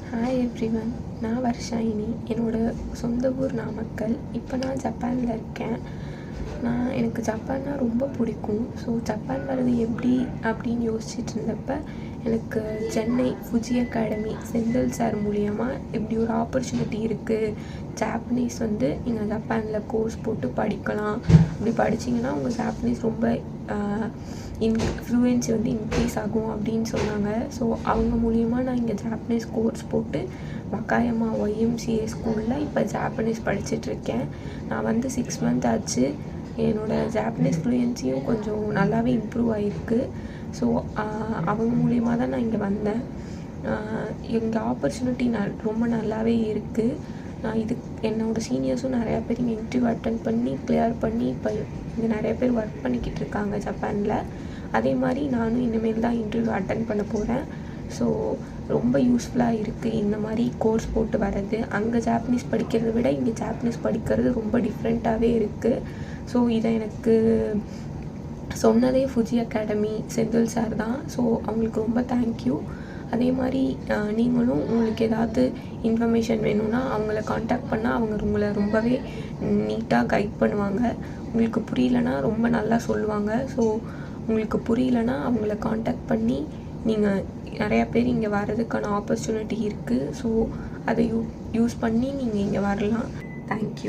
Hi everyone, நான் வர்ஷாயினி. என்னோடய சொந்த ஊர் நாமக்கல். இப்போ நான் ஜப்பானில் இருக்கேன். எனக்கு ஜப்பான்னா ரொம்ப பிடிக்கும். ஸோ ஜப்பான் வர்றது எப்படி அப்படின்னு யோசிச்சுட்டு இருந்தப்போ எனக்கு Chennai Fuji academy Senthil sir மூலிமா இப்படி ஒரு ஆப்பர்ச்சுனிட்டி இருக்குது. ஜாப்பனீஸ் நீங்கள் ஜப்பானில் கோர்ஸ் போட்டு படிக்கலாம். அப்படி படிச்சிங்கன்னா உங்கள் ஜாப்பனீஸ் ரொம்ப ஃப்ளூயன்சி இன்க்ரீஸ் ஆகும் அப்படின்னு சொன்னாங்க. ஸோ அவங்க மூலிமா நான் இங்கே ஜாப்பனீஸ் கோர்ஸ் போட்டு வக்காயமா YMCA ஸ்கூலில் இப்போ ஜாப்பனீஸ் படிச்சுட்ருக்கேன். நான் 6 மந்த் ஆச்சு. என்னோடய ஜாப்பனீஸ் ஃப்ளூயன்சியும் கொஞ்சம் நல்லாவே இம்ப்ரூவ் ஆகிருக்கு. ஸோ அவங்க மூலிமா தான் நான் இங்கே வந்தேன். எங்கள் ஆப்பர்ச்சுனிட்டி ரொம்ப நல்லாவே இருக்குது. என்னோடய சீனியர்ஸும் நிறையா பேர் இங்கே இன்டர்வியூ அட்டன் பண்ணி கிளியர் பண்ணி இப்போ இங்கே நிறைய பேர் ஒர்க் பண்ணிக்கிட்டு இருக்காங்க ஜப்பானில். அதே மாதிரி நானும் இனிமேல் தான் இன்டர்வியூ அட்டன் பண்ண போகிறேன். ஸோ ரொம்ப யூஸ்ஃபுல்லாக இருக்குது இந்த மாதிரி கோர்ஸ் போட்டு வர்றது. அங்கே ஜாப்பனீஸ் படிக்கிறத விட இங்கே ஜாப்பனீஸ் படிக்கிறது ரொம்ப டிஃப்ரெண்ட்டாகவே இருக்குது. ஸோ இதை எனக்கு சொன்னதே ஃபுஜி அகாடமி செந்தில் சார் தான். ஸோ அவங்களுக்கு ரொம்ப தேங்க்யூ. அதே மாதிரி நீங்களும் உங்களுக்கு ஏதாவது இன்ஃபர்மேஷன் வேணும்னா அவங்கள காண்டாக்ட் பண்ணால் அவங்க உங்களை ரொம்பவே நீட்டாக கைட் பண்ணுவாங்க. உங்களுக்கு புரியலனா ரொம்ப நல்லா சொல்லுவாங்க. ஸோ உங்களுக்கு புரியலனா அவங்கள காண்டாக்ட் பண்ணி நீங்கள் நிறையா பேர் இங்கே வர்றதுக்கான ஆப்பர்ச்சுனிட்டி இருக்குது. ஸோ அதை யூஸ் பண்ணி நீங்கள் இங்கே வரலாம். தேங்க்யூ.